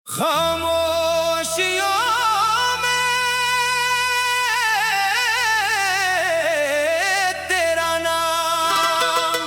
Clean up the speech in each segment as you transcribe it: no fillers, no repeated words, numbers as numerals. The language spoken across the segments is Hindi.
खामोशियों में तेरा नाम,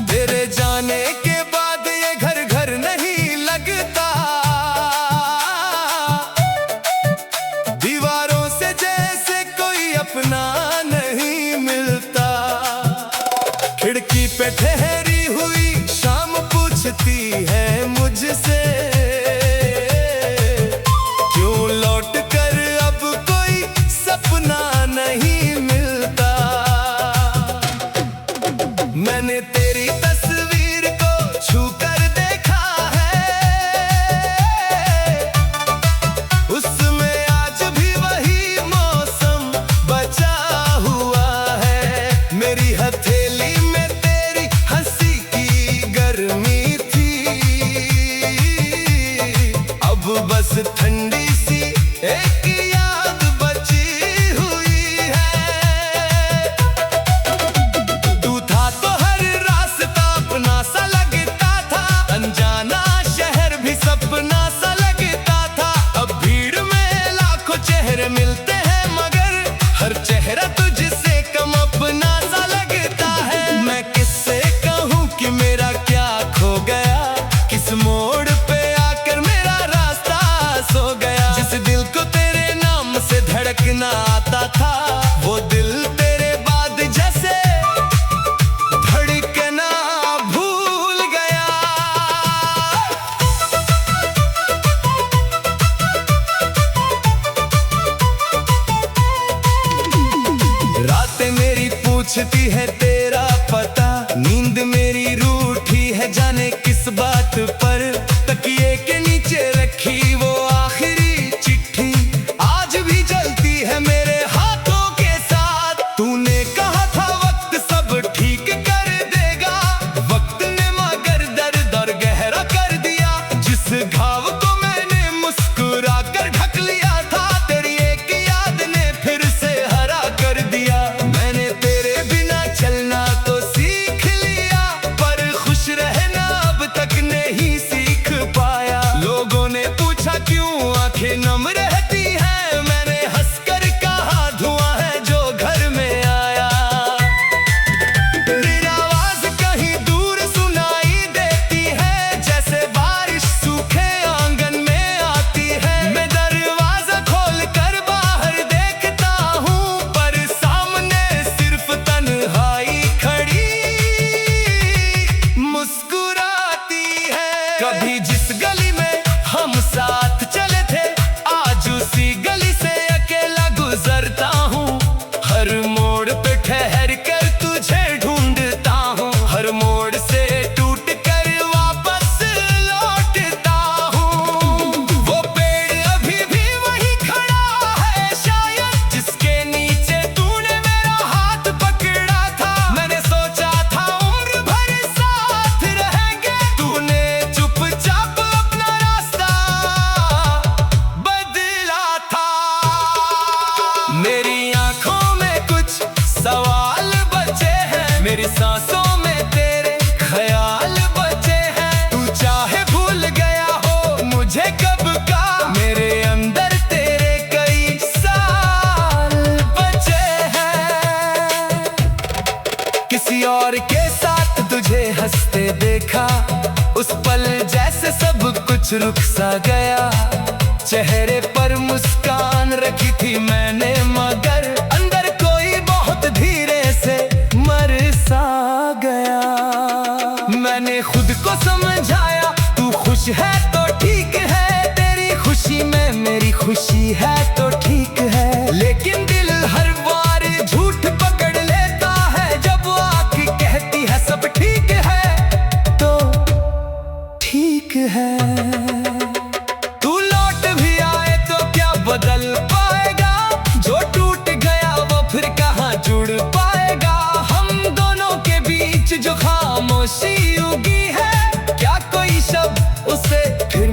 तेरे जाने के बाद ये घर घर नहीं लगता। दीवारों से जैसे कोई अपना नहीं मिलता। खिड़की पे ठहरी हुई शाम पूछती है मुझसे, क्यों लौट कर अब कोई सपना नहीं मिलता। मैंने तेरी तस्वीर को छू कर देखा है, उसमें आज भी वही मौसम बचा हुआ है। मेरी हथेली में तेरी हंसी की गर्मी थी, अब बस ठंडी सी एक याद बची हुई है। तू था तो हर रास्ता अपना सा लगता था, अनजाना शहर भी सपना सा लगता था। अब भीड़ में लाखों चेहरे मिलते हैं, मगर हर चेहरा तुझसे कम अपना सा लगता है। मैं किससे कहूँ कि मेरा क्या खो गया, किस मोड़ पे आकर मेरा रास्ता सो गया। जिस दिल को तेरे नाम से धड़कना आता था, वो दिल तेरे बाद जैसे धड़कना भूल गया। रातें मेरी पूछती है तेरा पता, नींद मेरी रूठी है जाने किस बात पर। तकिए के नीचे रखी वो आखिरी चिट्ठी आज भी जलती है मेरे हाथों के साथ। तूने कहा था वक्त सब ठीक कर देगा, वक्त ने मगर दर्द और गहरा कर दिया। जिस घाव को मैंने मुस्कुरा कर ढक लिया था, तेरी एक याद ने फिर से हरा कर दिया। मैंने तेरे बिना चलना तो सीख लिया, पर खुश रहना अब तक नहीं सीख पाया। लोगों ने पूछा क्यों आंखें नम रहती हैं, मैंने हंसकर कहा धुआं है जो घर में आया। तेरी आवाज कहीं दूर सुनाई देती है, जैसे बारिश सूखे आंगन में आती है। मैं दरवाजा खोल कर बाहर देखता हूँ, पर सामने सिर्फ तन्हाई खड़ी मुस्कुराती है। कभी जिस गली में हम साथ चले थे, आज उसी गली से अकेला गुजरता हूँ। हर मोड़ पे ठहर कर तुझे ढूंढता हूँ, हर मोड़ से टूट कर वापस लौटता हूँ। वो पेड़ अभी भी वही खड़ा है शायद, जिसके नीचे तूने मेरा हाथ पकड़ा था। मैंने सोचा था उम्र भर साथ रहेंगे, तूने चुपचाप अपना रास्ता बदला था। मेरी आंखों में कुछ सवाल बचे हैं, मेरी सांसों में तेरे ख्याल बचे हैं। तू चाहे भूल गया हो मुझे कब का, मेरे अंदर तेरे कई साल बचे हैं। किसी और के साथ तुझे हंसते देखा, उस पल जैसे सब कुछ रुक सा गया। चेहरे पर मुस्कान रखी थी मैंने, मगर अंदर कोई बहुत धीरे से मर सा गया। मैंने खुद को समझाया तू खुश है तो ठीक है, तेरी खुशी में मेरी खुशी है तो ठीक है। लेकिन दिल हर बार झूठ पकड़ लेता है, जब वो आँख कहती है सब ठीक है तो ठीक है। तू लौट भी आए तो क्या बदल पाएगा, जो टूट गया वो फिर कहाँ जुड़ पाएगा। हम दोनों के बीच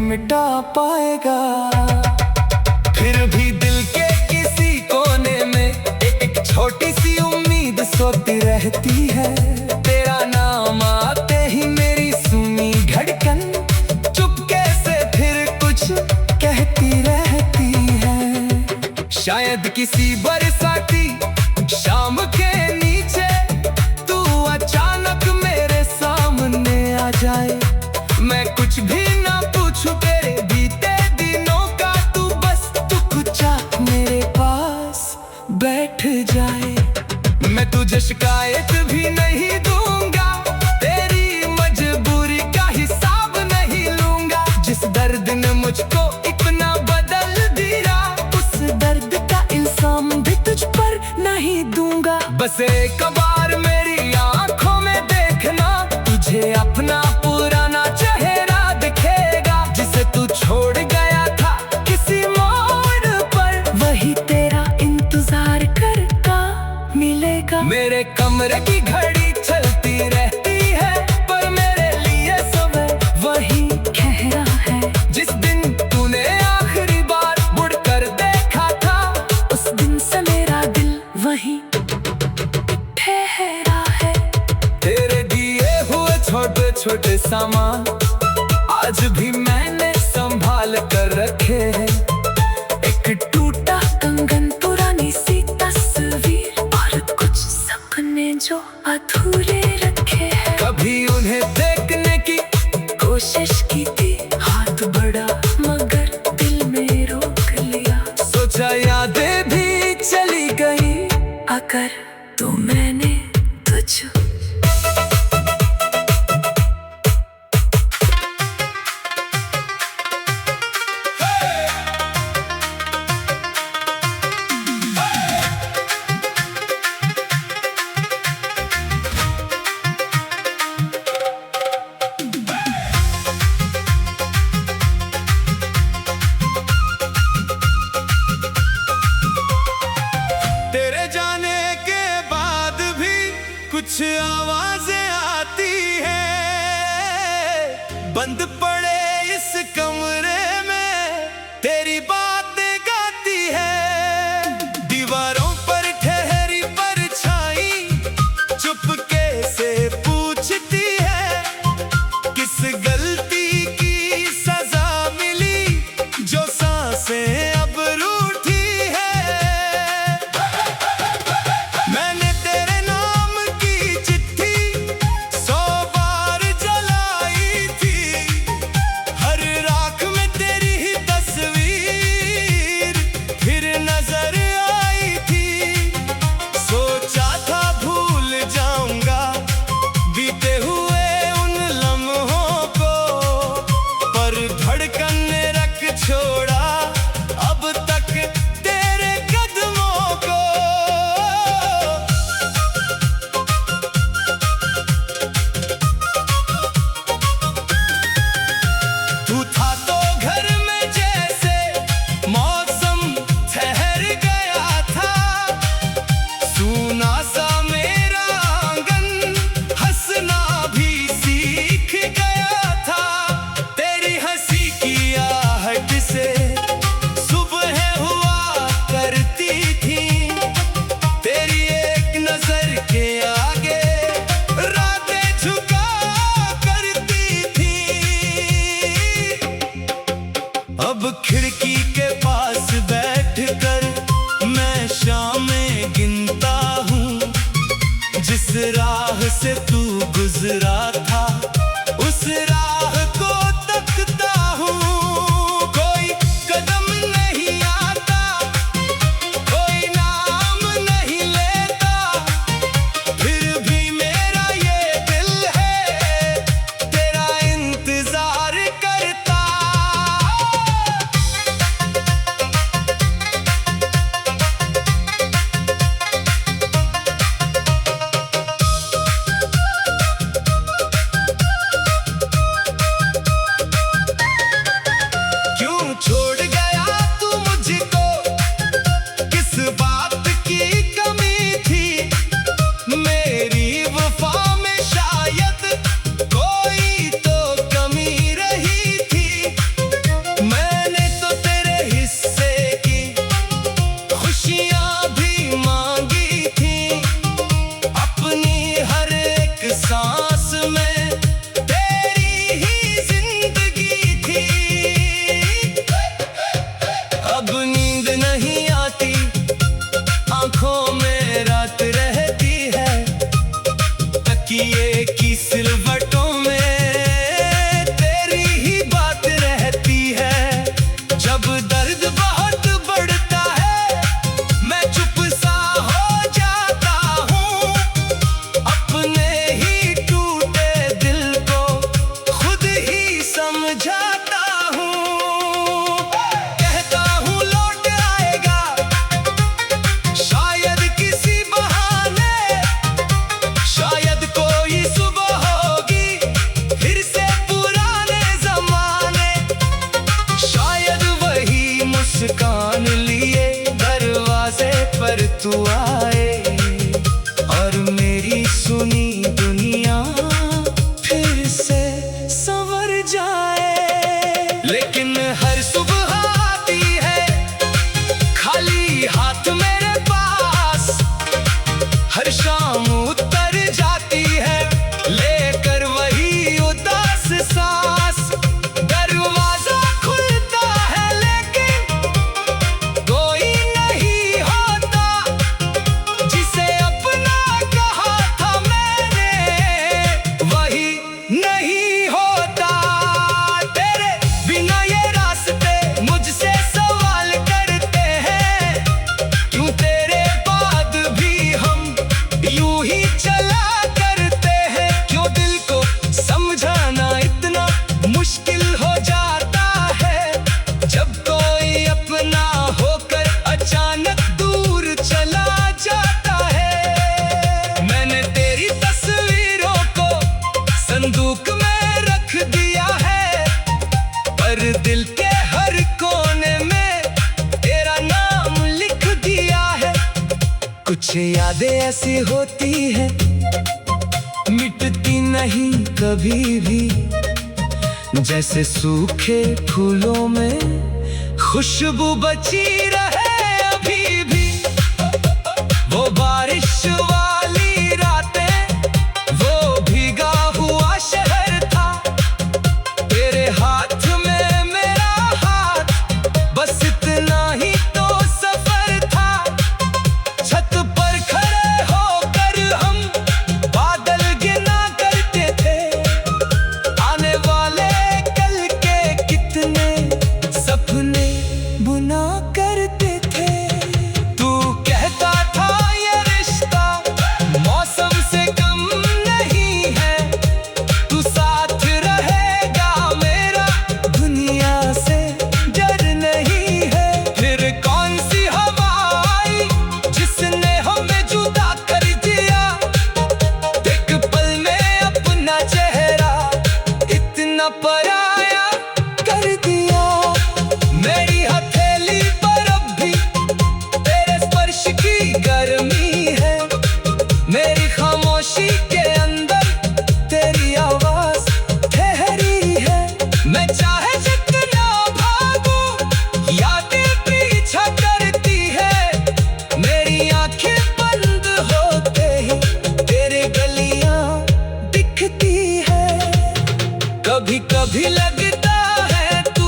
मिटा पाएगा। फिर भी दिल के किसी कोने में एक छोटी सी उम्मीद सोती रहती है। तेरा नाम आते ही मेरी सुनी धड़कन चुपके से फिर कुछ कहती रहती है। शायद किसी बरसाती शाम के नीचे तू अचानक मेरे सामने आ जाए। मैं कुछ भी ना पूछूं तेरे बीते दिनों का, तू बस चुपचाप मेरे पास बैठ जाए। मैं तुझे शिकायत भी नहीं दूंगा, तेरी मजबूरी का हिसाब नहीं लूंगा। जिस दर्द ने मुझको इतना बदल दिया, उस दर्द का इल्जाम भी तुझ पर नहीं दूंगा। बस एक बार मेरी आंखों में देखना, तुझे अपना पुराना चेहरा दिखेगा। जिसे तू छोड़ गया था किसी मोड़ पर, वही तेरा इंतजार करता मिलेगा। मेरे कमरे की घड़ी चलती रहती है, पर मेरे लिए सुबह वही ठहरा है। जिस दिन तूने आखिरी बार मुड़कर देखा था, उस दिन से मेरा दिल वही ठहरा है। तेरे दिए हुए छोटे छोटे सामान आज भी मैंने संभाल कर रखे हैं। एक टूटा कंगन, पुरानी सी तस्वीर और कुछ सपने जो अधूरे रखे हैं। कभी उन्हें देखने की कोशिश की थी, हाथ बढ़ा मगर दिल में रोक लिया। सोचा यादें भी चली गई अगर तो मैंने तुझ कुछ आवाजें आती हैं। बंद पड़े इस कमरे में तेरी बातें गाती है। दीवारों पर ठहरी परछाई चुपके से पूछती है, किस गलती की सजा मिली जो सांसें अब रूठी है। मैंने खिड़की के पास बैठकर मैं शामें गिनता हूँ। जिस राह से तू गुजरा था, उस राह को तकता हूँ। कोई कदम नहीं आता, कोई नाम नहीं लेता, फिर भी मेरा ये दिल है तेरा इंतजार करता। तकिए की सिलवटों में तेरी ही बात रहती है। जब दर्द बहुत बढ़ता है मैं चुप सा हो जाता हूँ, अपने ही टूटे दिल को खुद ही समझाता हूँ। कहता हूँ लौट आएगा शायद किसी बहाने, शायद कोई सुबह होगी फिर से पुराने जमाने, शायद वही मुस्कान लिए दरवाजे पर तू आए और मेरी सुनी दुनिया फिर से संवर जाए। लेकिन हर सुबह आती है खाली हाथ मेरे पास, हर शाम उतर जाती है लेकर वही उदास सांस। दरवाजा खुलता है लेकिन कोई नहीं होता, जिसे अपना कहा था मैंने वही नहीं होता। तेरे बिना ये रास्ते मुझसे सवाल करते हैं, क्यों तेरे बाद भी हम यूं ही चला करते हैं। क्यों दिल को समझाना इतना मुश्किल हो जाता है, जब कोई अपना होकर अचानक दूर चला जाता है। मैंने तेरी तस्वीरों को संदूक में रख दिया है, पर दिल के हर कोने में तेरा नाम लिख दिया है। कुछ यादें ऐसी होती है मिटती नहीं कभी भी, जैसे सूखे फूलों में खुशबू बची रहे अभी भी। वो बारिश वाली रातें, वो भीगा हुआ शहर था, तेरे हाथ में मेरा हाथ, बस इतना ही तो सफर था। छत पर खड़े होकर हम बादल गिना करते थे, आने वाले कल के कितने सपने बुना करते थे। तू कहता था ये रिश्ता मौसम से कम नहीं है, तू साथ रहेगा मेरा दुनिया से डर नहीं है। फिर कौन सी हवा आई जिसने हमें जुदा कर दिया, एक पल में अपना चेहरा इतना पराया कर दिया। मेरी हथेली पर अब भी तेरे स्पर्श की गर्मी है, मेरी खामोशी के अंदर तेरी आवाज ठहरी है। मैं चाहे जितना भागूं यादें पीछा करती है, मेरी आंखें बंद होते ही तेरे गलियां दिखती है। कभी कभी लगता है तू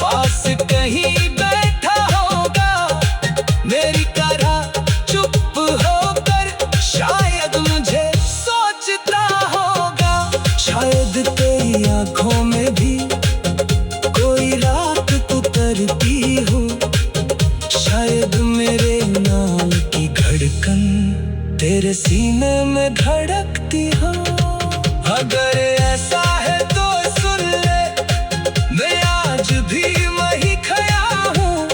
पास कहीं बैठा होगा, मेरी तरह चुप होकर शायद मुझे सोचता होगा। शायद तेरी आंखों में भी कोई रात उतरती हो, शायद मेरे नाम की धड़कन तेरे सीने में धड़कती हो। अगर ऐसा है तो सुन ले, मैं आज भी वही खया हूँ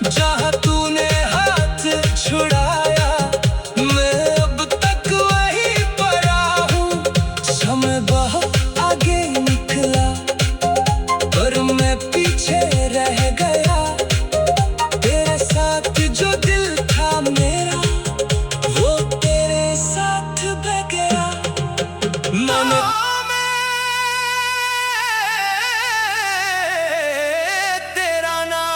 जहाँ तूने हाथ छुड़ाया, मैं अब तक वही पड़ा हूँ। समय बहुत आगे निकला पर मैं पीछे रह गया, तेरे साथ जो दिल था मेरा वो तेरे साथ बह गया। मैंने तेरा नाम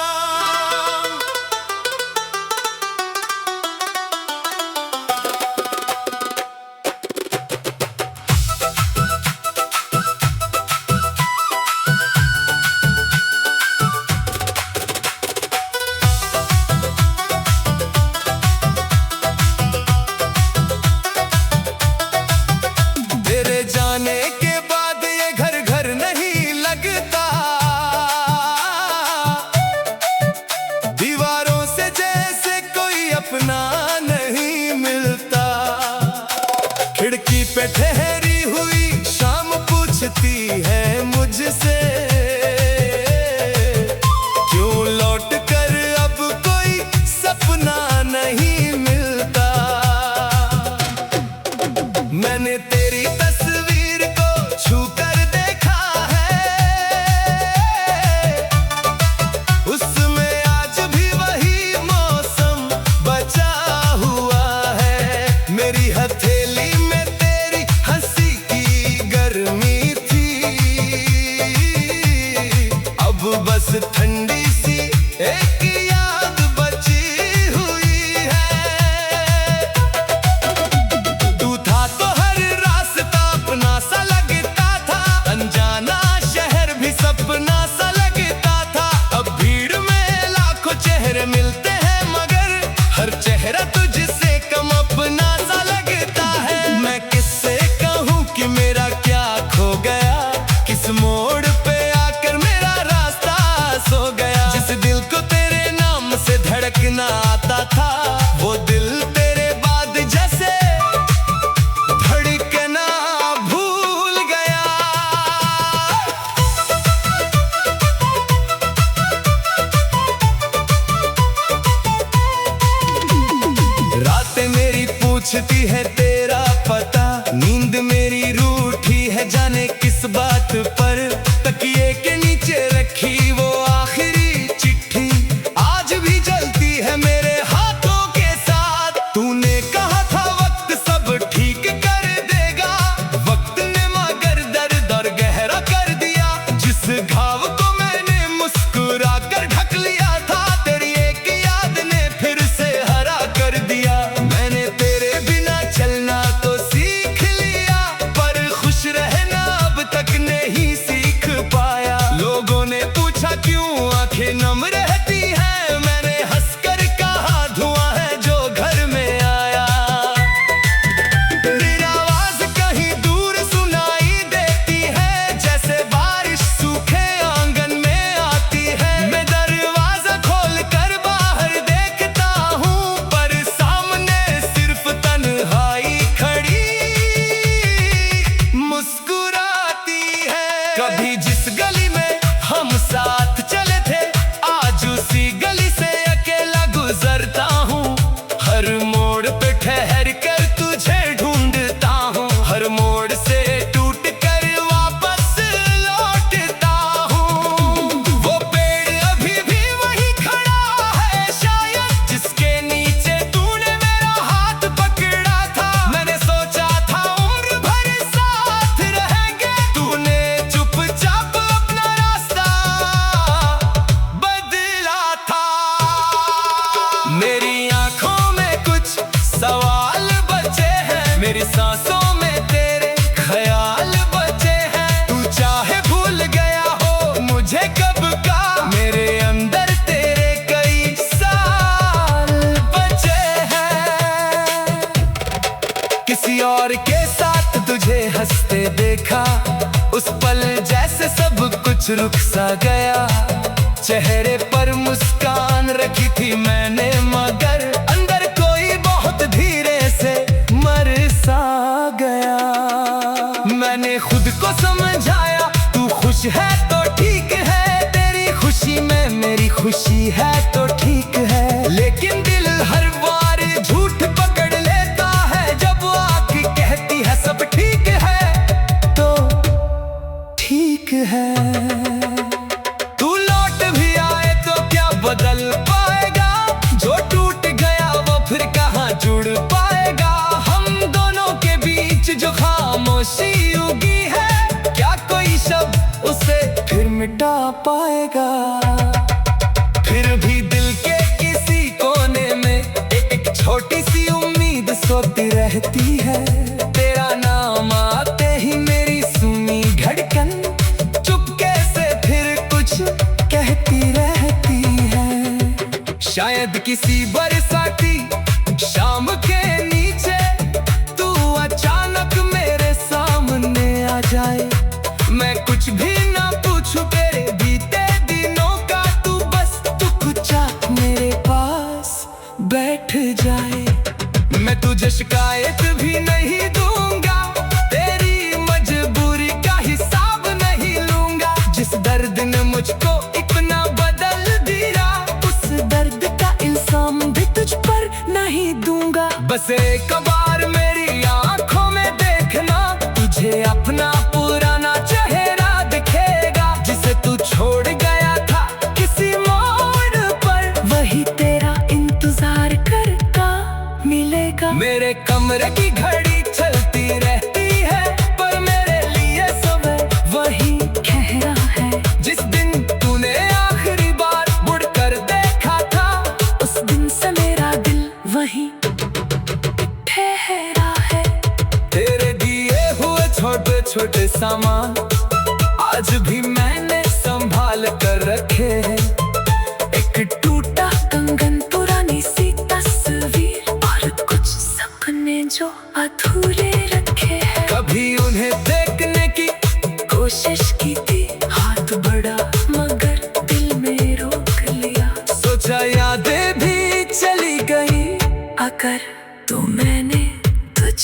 सड़की पे ठहरी हुई शाम पूछती है मुझसे, क्यों लौट कर अब कोई सपना नहीं मिलता। मैंने तेरी तस्वीर को छू कर देखा है, उसमें आज भी वही मौसम बचा हुआ है। मेरी हथेली में तेरी हंसी की गर्मी थी, अब बस ठंडी सी एक याद बची हुई है। तू था तो हर रास्ता अपना सा लगता था, अनजाना शहर भी सपना सा लगता था। अब भीड़ में लाखों चेहरे मिलते हैं, मगर हर चेहरा तुझसे कम अपना सा लगता है। मैं किससे कहूँ कि मेरा क्या खो गया, किस मोड़ पे आकर मेरा रास्ता सो गया। जिस दिल को तेरे नाम से धड़कना आता था, वो दिल तेरे बाद जैसे धड़कना भूल गया। रातें मेरी पूछती है तेरा पता, नींद मेरी रूठी है जाने किस बात पर। तकिए के नीचे रखी वो आखिरी चिट्ठी आज भी जलती है मेरे हाथों के साथ। तूने कहा था वक्त सब ठीक कर देगा, वक्त ने मगर दर्द और गहरा कर दिया। जिस घाव को मैंने मुस्कुरा कर ढक लिया था, तेरी एक याद ने फिर से हरा कर दिया। मैंने तेरे बिना चलना तो सीख लिया, पर खुश रहना अब तक नहीं सीख पाया। लोगों ने पूछा क्यों आंखें नम रहती हैं, मैंने हंसकर कहा धुआं है जो घर में आया। तेरी आवाज कहीं दूर सुनाई देती है, जैसे बारिश सूखे आंगन में आती है। मैं दरवाजा खोल कर बाहर देखता हूँ, पर सामने सिर्फ तन्हाई खड़ी मुस्कुराती है। कभी जिस गली में हम साथ चले थे, आज उसी गली से अकेला गुजरता हूँ। हर मोड़ पे ठहर कर तुझे ढूंढता हूँ, हर मोड़ से टूट कर वापस लौटता हूँ। वो पेड़ अभी भी वही खड़ा है शायद, जिसके नीचे तूने मेरा हाथ पकड़ा था। मैंने सोचा था उम्र भर साथ रहेंगे, तूने चुपचाप अपना रास्ता बदला था। मेरी आंखों में कुछ सवाल बचे हैं, मेरी सांसों में तेरे ख्याल बचे हैं। तू चाहे भूल गया हो मुझे कब का, मेरे अंदर तेरे कई साल बचे हैं। किसी और के साथ तुझे हंसते देखा, उस पल जैसे सब कुछ रुक सा गया। चेहरे पर मुस्कान रखी थी मैंने, मगर अंदर कोई बहुत धीरे से मर सा गया। मैंने खुद को समझाया तू खुश है तो ठीक है, तेरी खुशी में मेरी खुशी है तो ठीक है। लेकिन दिल हर बार झूठ पकड़ लेता है, जब आँख कहती है सब ठीक है तो ठीक है। तू लौट भी आए तो क्या बदल पाएगा, जो टूट गया वो फिर कहाँ जुड़ पाएगा। हम दोनों के बीच जो खामोशी उगी है, क्या कोई शब्द उसे फिर मिटा पाएगा। फिर भी दिल के किसी कोने में एक छोटी सी उम्मीद सोती रहती है। तेरा नाम आते ही मेरी सुनी धड़कन चुपके से फिर कुछ कहती रहती है। शायद किसी बरसाती शाम के नीचे तू अचानक मेरे सामने आ जाए। मैं कुछ भी ना पूछूं तेरे बीते दिनों का, तू बस चुपचाप मेरे पास बैठ जाए। मैं तुझे शिकायत भी नहीं दूंगा, बस एक बार मेरी आंखों में देखना, तुझे अपना पुराना चेहरा दिखेगा। जिसे तू छोड़ गया था किसी मोड़ पर, वही तेरा इंतजार करता मिलेगा। मेरे कमरे की घड़ी चलती रहती है, पर मेरे लिए समय वही ठहरा है। जिस दिन तूने आखिरी बार मुड़कर देखा था, उस दिन से मेरा दिल वही ठहरा है। तेरे दिए हुए छोटे छोटे सामान आज भी मैंने संभाल कर रखे हैं। एक टूटा कंगन, पुरानी सी तस्वीर, और कुछ सपने जो अधूरे रखे हैं। कभी उन्हें देखने की कोशिश की थी, हाथ बढ़ा मगर दिल में रोक लिया। सोचा यादें भी चली गई अगर तो मैंने तुझ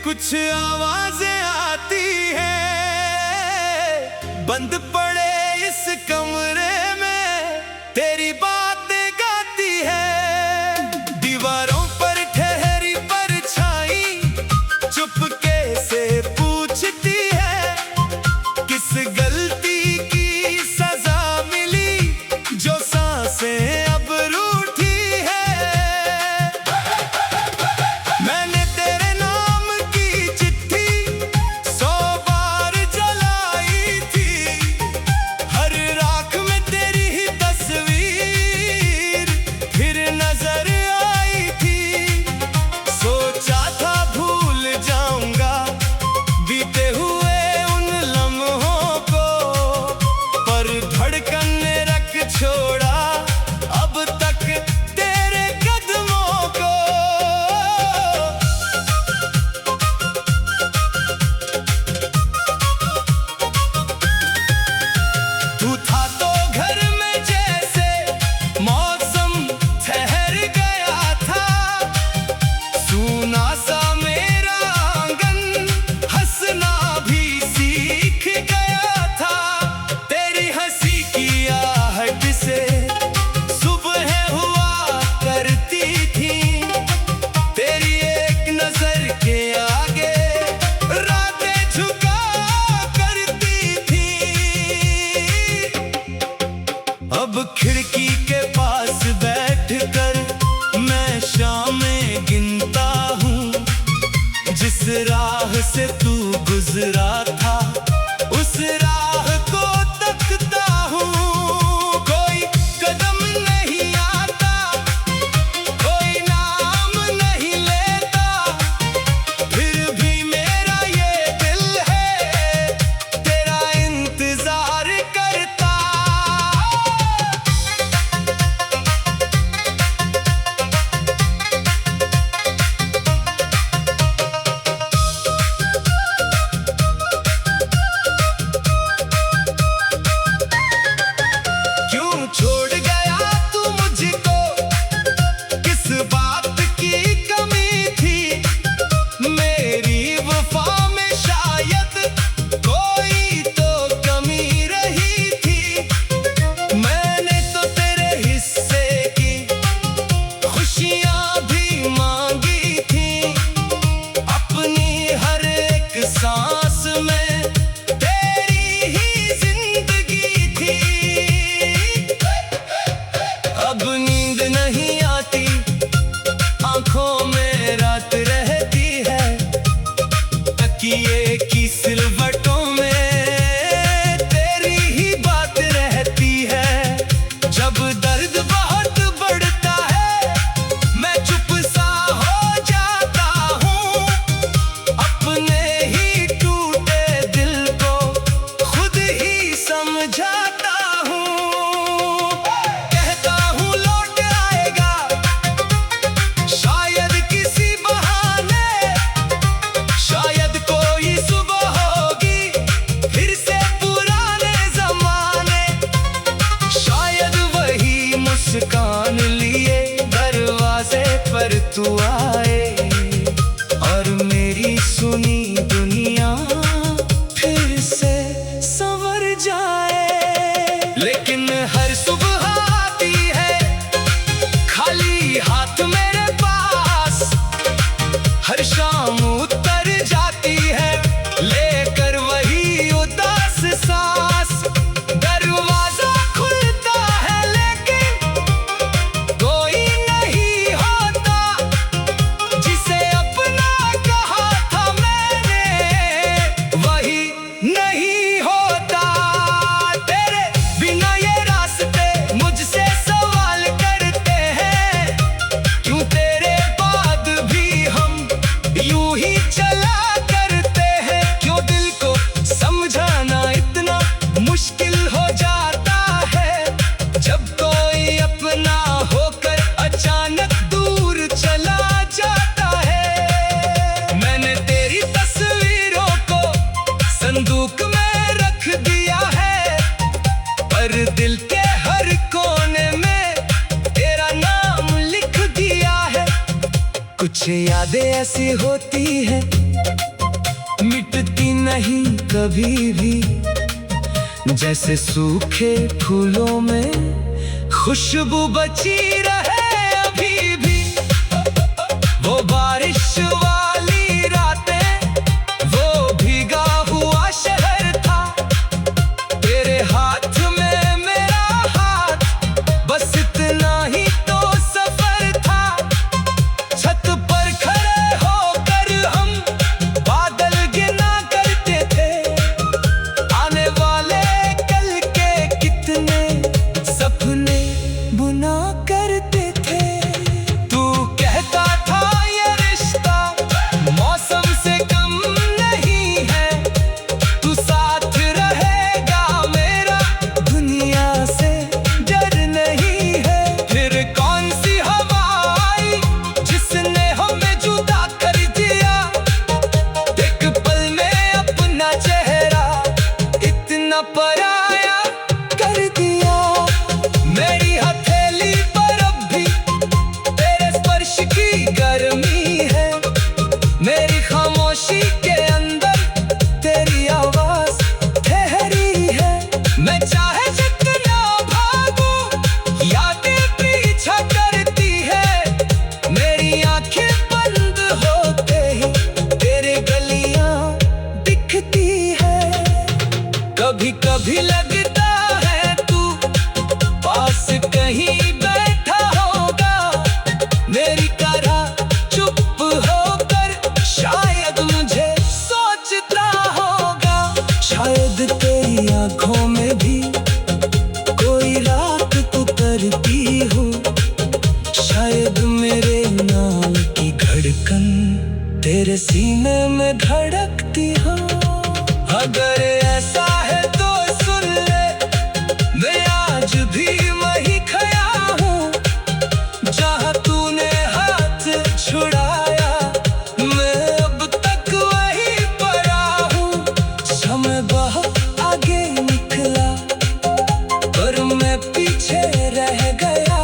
कुछ आवाजें आती हैं, बंद पड़े इस कमरे में तेरी बातें गाती है। दीवारों पर ठहरी परछाई चुपके से पूछती है, किस गलती की सजा मिली जो सांसें अब रूठी है। मैंने तेरे नाम की चिट्ठी 100 बार जलाई थी, हर राख में तेरी ही तस्वीर फिर नजर आई थी। सोचा था भूल जाऊंगा बीते हुए उन लम्हों को, पर धड़कन ने रख छोड़ा अब तक तेरे कदमों को। तू था तो घर में जैसे मौसम ठहर गया था, सूना सा मेरा आंगन हंसना भी सीख गया था। तेरी हंसी की आहट से सुबह हुआ करती थी, तेरी एक नजर के आगे रातें झुका करती थी। अब खिड़की के पास बैठकर मैं शामें गिनता हूँ, जिस राह से तू गुजरा था उस राह को तकता हूँ। कोई कदम नहीं आता, कोई नाम नहीं लेता, फिर भी मेरा ये दिल है तेरा इंतजार करता। क्यों छोड़ गया तू मुझको, किस बात की कमी थी, मेरी वफा में शायद कोई तो कमी रही थी। मैंने तो तेरे हिस्से की खुशियाँ भी मांगी थी, अपनी हर एक सांस में तेरी ही जिंदगी थी। अब नींद नहीं आती, आंखों में रात रहती है, तकिए की सिलवटों में तेरी ही बात रहती है। जब दर्द बहुत बढ़ता है मैं चुप सा हो जाता हूँ, अपने ही टूटे दिल को खुद ही समझाता हूँ। कहता हूँ लौट आएगा शायद किसी बहाने, यादें ऐसी होती है, मिटती नहीं कभी भी। जैसे सूखे फूलों में खुशबू बची रहे अभी भी। वो बारिश वाली रातें, वो भीगा हुआ शहर था, तेरे हाथ में मेरा हाथ, बस इतना ही तो सफर था। छत पर खड़े होकर हम बादल गिना करते थे, आने वाले कल के कितने सपने बुना करते थे। तू कहता था ये रिश्ता मौसम से कम नहीं है, तू साथ रहेगा मेरा, दुनिया से डर नहीं है। फिर कौन सी हवा आई जिसने हमें जुदा कर दिया, एक पल में अपना चेहरा इतना पराया कर दिया। मेरी हथेली पर अब भी तेरे स्पर्श की गर्मी है, मेरी खामोशी के अंदर तेरी आवाज ठहरी है। मैं चाहे जितना भागूं यादें पीछा करती है, मेरी आंखें बंद होते ही तेरे गलियां दिखती है। कभी कभी लगता है तू पास कहीं बैठा होगा, मेरी तरह चुप होकर शायद मुझे सोचता होगा। शायद तेरी आंखों में भी कोई रात उतरती हो, शायद मेरे नाम की धड़कन तेरे सीने में धड़कती हो। अगर ऐसा है तो सुन ले, मैं आज भी वही खया हूँ जहाँ तूने हाथ छुड़ाया, मैं अब तक वही पड़ा हूँ। समय बहुत आगे निकला पर मैं पीछे रह गया,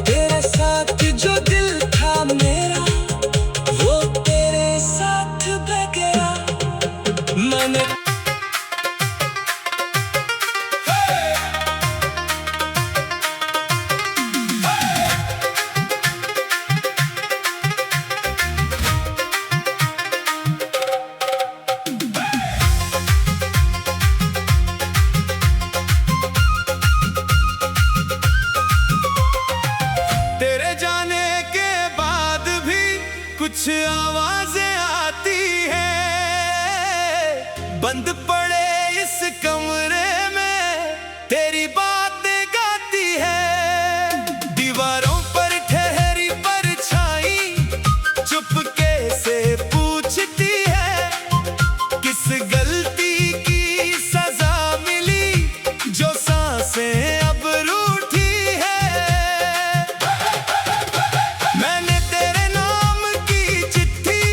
तेरे साथ जो दिल था मेरा वो तेरे साथ बह गया। मैंने तेरे जाने के बाद भी कुछ आवाजें आती हैं, बंद पड़े इस कमरे में तेरी बातें गाती है। दीवारों पर ठहरी परछाई चुपके से पूछती है, किस गलती की सजा मिली जो सांसें अब रूठी है। मैंने तेरे नाम की चिट्ठी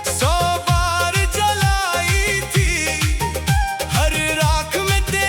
100 बार जलाई थी, हर राख में तेरे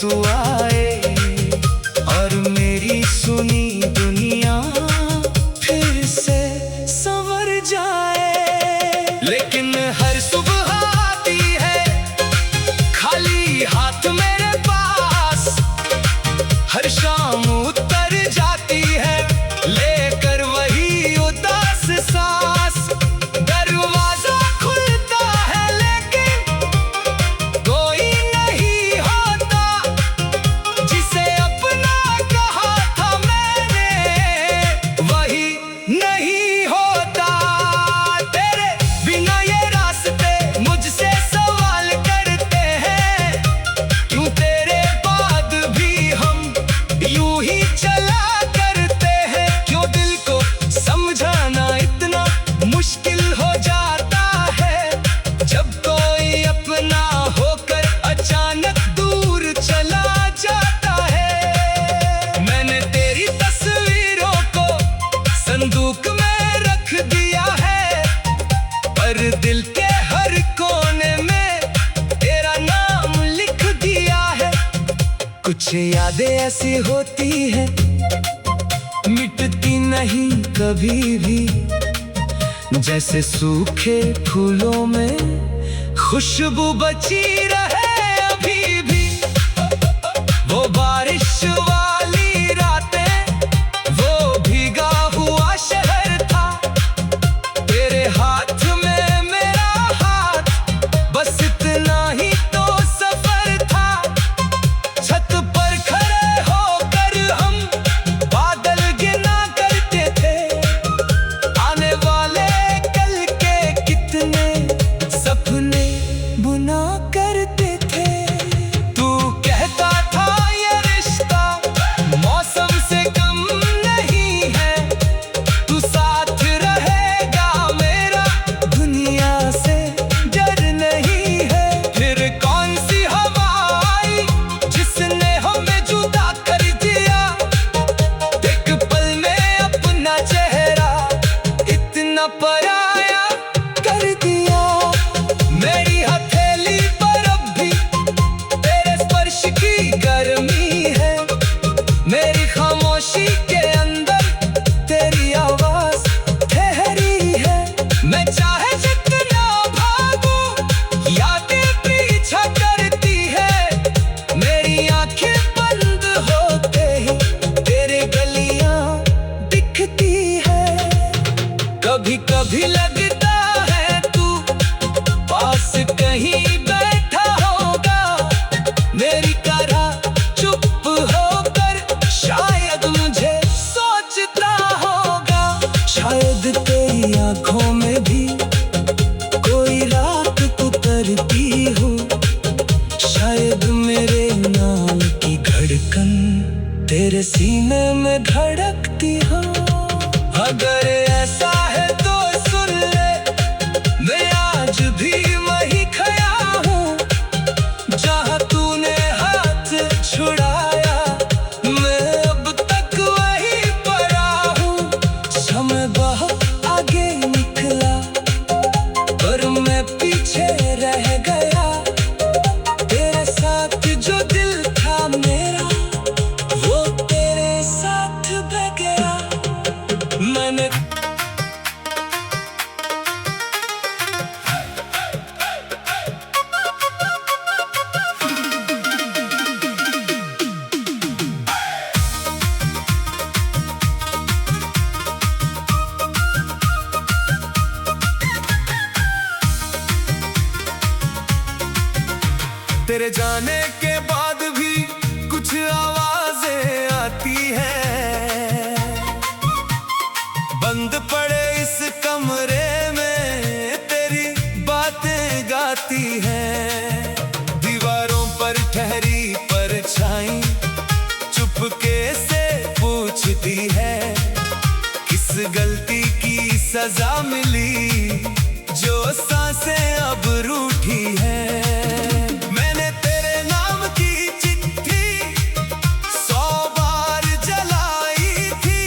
तू आए और मेरी सुनी दुनिया फिर से संवर जाए। लेकिन हर सुबह आती है खाली हाथ मेरे पास, हर शाम उतर जाती है लेकर वही उदास सांस। दरवाजा खुलता है लेकिन कोई नहीं होता, जिसे अपना कहा था मैंने वही नहीं होता। तेरे बिना ये रास्ते मुझसे सवाल करते हैं, क्यों तेरे बाद भी हम यूं ही चला करते हैं। क्यों दिल को समझाना इतना मुश्किल हो जाता है, जब कोई अपना होकर अचानक दूर चला जाता है। मैंने तेरी तस्वीरों को संदूक में रख दिया है, पर दिल के हर कोने में तेरा नाम लिख दिया है। कुछ यादें ऐसी होती हैं मिटती नहीं कभी भी, जैसे सूखे फूलों में खुशबू बची रहे अभी भी। वो बारिश वाली रातें, वो भीगा हुआ शहर था, तेरे हाथ में मेरा हाथ, बस इतना ही तो सफर था। छत पर खड़े होकर हम बादल गिना करते थे, आने वाले कल के कितने सपने बुना करते थे। तू कहता था ये रिश्ता मौसम से कम नहीं है, तू साथ रहेगा मेरा, दुनिया से डर नहीं है। फिर कौन सी हवा आई जिसने हमें जुदा कर दिया, एक पल में अपना चेहरा इतना पराया कर दिया। मेरी हथेली पर अब भी तेरे स्पर्श की गर्मी है, मेरी खामोशी के अंदर तेरी आवाज ठहरी है। मैं चाहे जितना भागूं यादें पीछा करती है, मेरी आंखें बंद होते ही तेरे गलियां दिखती है। कभी कभी लगता है तू पास कहीं बैठा होगा, मेरी तरह चुप होकर शायद मुझे सोचता होगा। शायद तेरी आंखों में भी कोई रात उतरती हो, शायद मेरे नाम की धड़कन तेरे सीने में धड़कती हो। अगर ऐसा है तो सुन ले, मैं आज भी वही खड़ा हूँ जहाँ तूने हाथ छुड़ाया, मैं अब तक वही पड़ा हूँ। समय बहुत आगे निकला पर मैं पीछे रह गया, तेरे साथ जो दिल था मेरा वो तेरे साथ बह गया। मैंने तेरे जाने के बाद भी कुछ आवाजें आती हैं, बंद पड़े इस कमरे में तेरी बातें गाती हैं। दीवारों पर ठहरी परछाई चुपके से पूछती है, किस गलती की सजा मिली जो सांसें अब रूठी है। मैंने तेरे नाम की चिट्ठी 100 बार जलाई थी,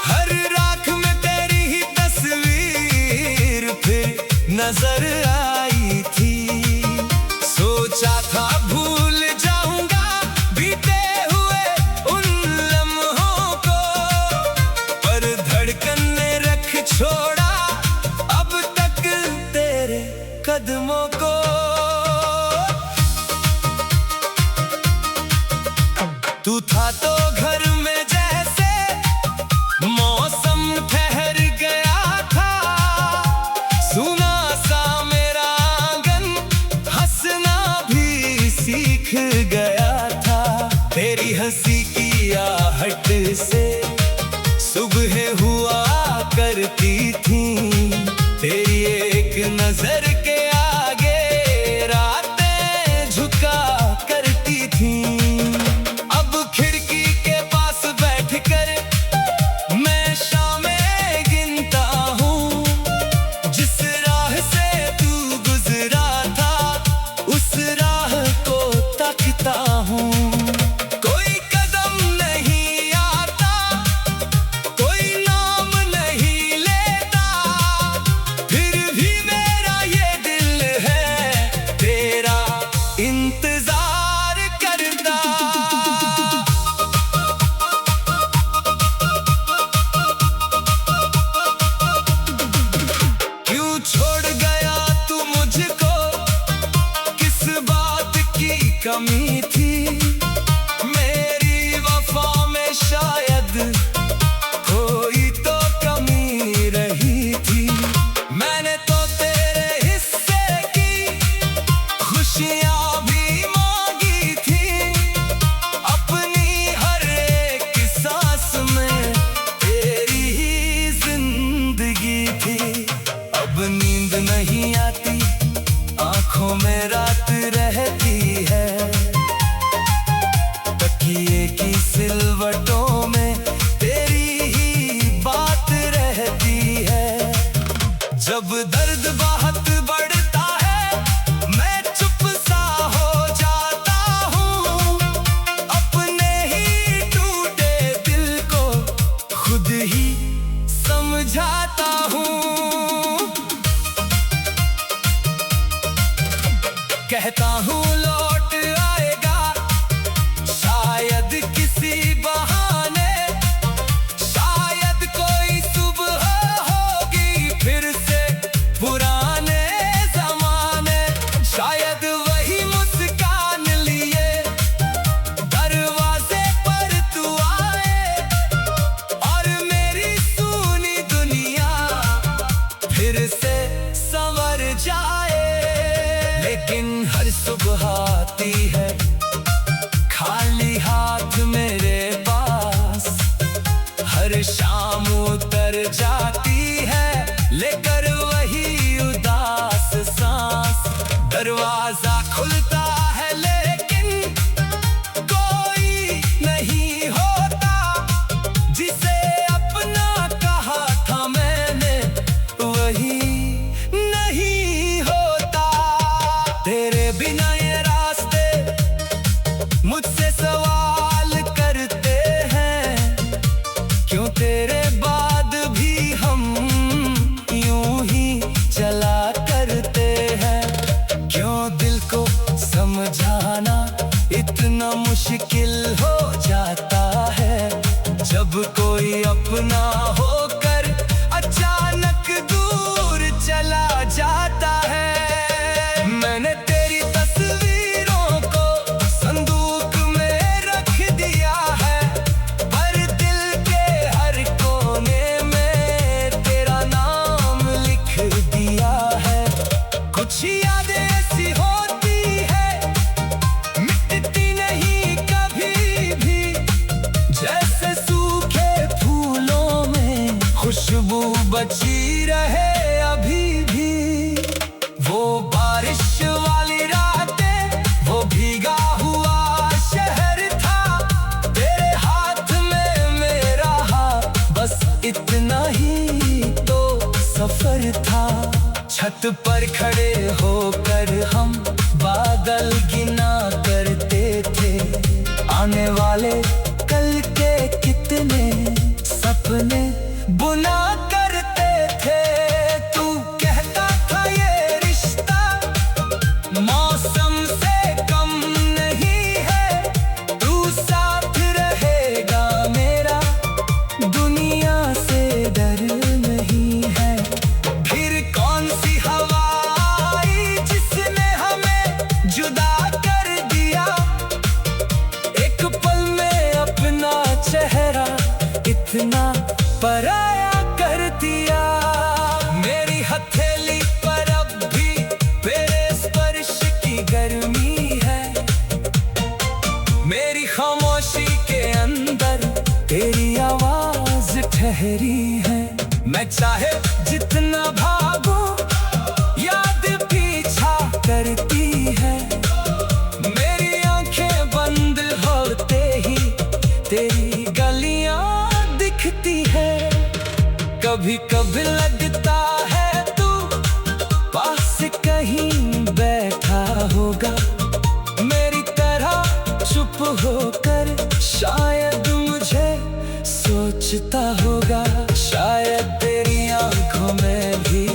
हर राख में तेरी ही तस्वीर फिर नजर आई थी। सोचा था भूल जाऊंगा से सुबह हुआ करती थी। तेरी एक नजर के आगे रातें झुका करती थी। अब खिड़की के पास बैठकर मैं शामें गिनता हूँ। जिस राह से तू गुजरा था उस राह को तकता हूँ। कोई कदम नहीं आता, कोई नाम नहीं लेता, फिर भी मेरा ये दिल है तेरा इंतजार करता। क्यों छोड़ गया तू मुझको, किस बात की कमी थी? मेरी वफा में शायद कोई तो कमी रही थी। मैंने तो तेरे हिस्से की खुशियाँ भी मांगी थी। अपनी हर एक सांस में तेरी ही जिंदगी थी। अब नींद नहीं आती, आंखों में रात रहती है। तकिए की सिलवटों में तेरी ही बात रहती है। जब दर्द बहुत बढ़ता है मैं चुप सा हो जाता हूँ। अपने ही टूटे दिल को खुद ही समझाता हूँ। कहता हूँ लौट आएगा शायद किसी बहाने। शायद कोई सुबह होगी फिर से पुराने जमाने। शायद वही मुस्कान लिए दरवाजे पर तू आए और मेरी सूनी दुनिया फिर से संवर जाए। लेकिन हर सुबह आती है खाली हाथ मेरे पास। हर शाम उतर जाती है लेकर वही उदास सांस। दरवाजा खुलता है लेकिन कोई नहीं होता। जिसे अपना कहा था मैंने वही नहीं होता। तेरे बिना ये रास्ते मुझसे सवाल करते हैं। क्यों तेरे बाद भी हम यूं ही चला करते हैं? क्यों दिल को समझाना इतना मुश्किल हो जाता है? जब कोई अपना होकर अचानक दूर चला जाता है। मैंने तेरी तस्वीरों को संदूक में रख दिया है, पर दिल के हर कोने में तेरा नाम लिख दिया है। कुछ यादें ऐसी होती है मिटती नहीं कभी भी। जैसे सूखे फूलों में खुशबू बची रहे अभी भी। वो बारिश वाली रातें, वो भीगा हुआ शहर था। तेरे हाथ में मेरा हाथ, बस इतना ही तो सफर था। छत पर खड़े होकर हम बादल गिना करते थे। आने वाले कल के कितने सपने बुना करते थे। तू कहता था ये रिश्ता मौसम से कम नहीं है। तू साथ रहेगा मेरा, दुनिया से डर नहीं है। फिर कौन सी हवा आई जिसने हमें जुदा कर दिया? एक पल में अपना चेहरा इतना पराया कर ठहरी है। मैं चाहे जितना भागूं याद पीछा करती है। मेरी आंखें बंद होते ही तेरी गलियां दिखती है। कभी कभी लगता है तू पास कहीं बैठा होगा, मेरी तरह चुप होकर शायद मुझे सोचता होगा। शायद तेरी आंखों में भी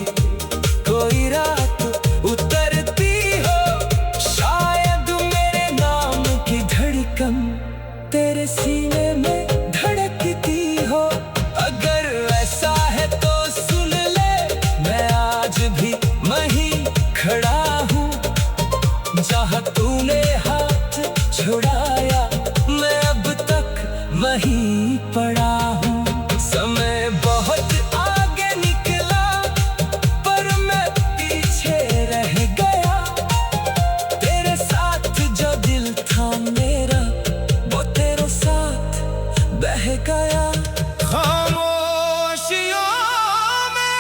कोई रात उतरती हो, शायद मेरे नाम की धड़कन तेरे सीने में धड़कती हो। अगर ऐसा है तो सुन ले, मैं आज भी वहीं खड़ा हूँ जहाँ तूने हाथ छुड़ाया। मैं अब तक वहीं पड़ा हूँ। समय बहुत आगे निकला पर मैं पीछे रह गया। तेरे साथ जो दिल था मेरा वो तेरे साथ बह गया। खामोशियों में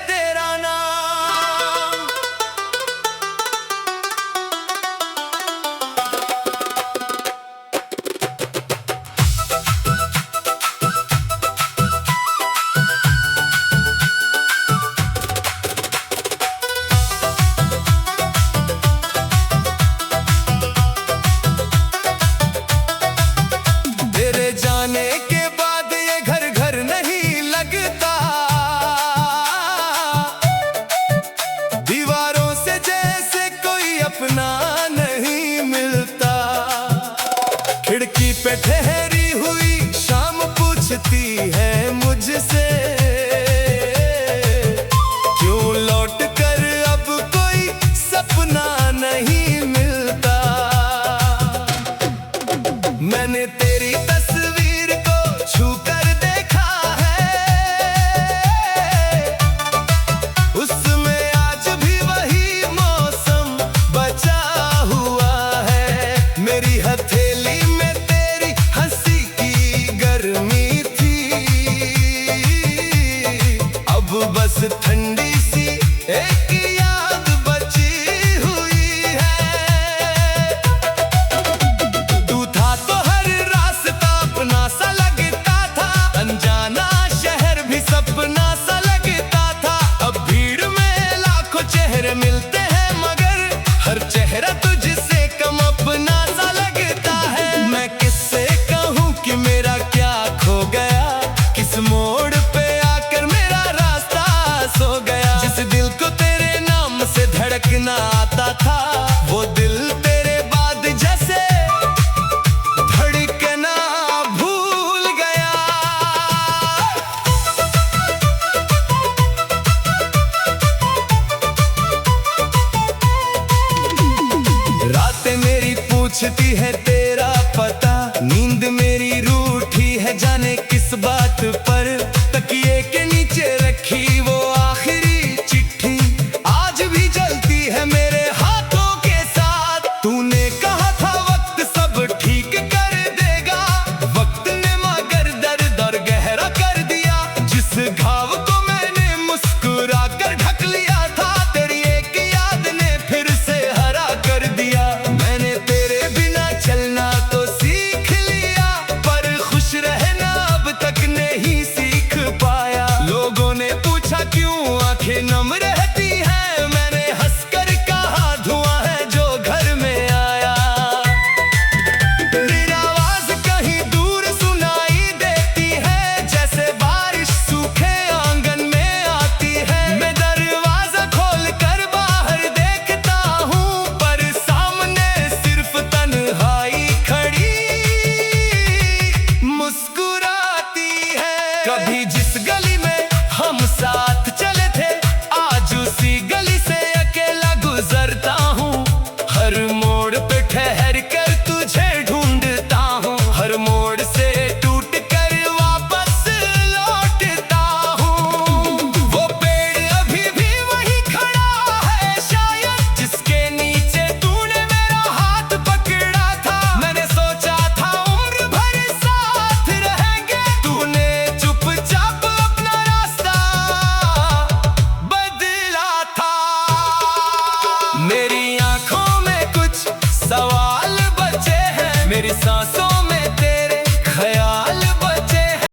तेरा नाम, तेरे जाने के बाद ये घर घर नहीं लगता। दीवारों से जैसे कोई अपना नहीं मिलता। खिड़की पे ठहरी हुई शाम पूछती है मुझसे, क्यों लौट कर अब कोई सपना नहीं मिलता। मैंने तेरी तस्वीर को छू कर देखा है, उसमें आज भी वही मौसम बचा हुआ है। मेरी हथेली में तेरी हंसी की गर्मी थी, अब बस ठंडी सी एक याद बची हुई है। तू था तो हर रास्ता अपना सा लगता था, अनजाना शहर भी सपना सा लगता था। अब भीड़ में लाखों चेहरे मिलते हैं मगर हर चेहरा तुझसे कम अपना सा लगता है। मैं किससे कहूँ कि मेरा क्या खो गया, किस मोड़ पे आकर मेरा रास्ता सो गया। जिस दिल को तेरे नाम से धड़कना आता था वो दिल तेरे बाद जैसे धड़कना भूल गया। रातें मेरी पूछती है तेरा पता, नींद मेरी रूठी है जाने किस बात पर। तकिए के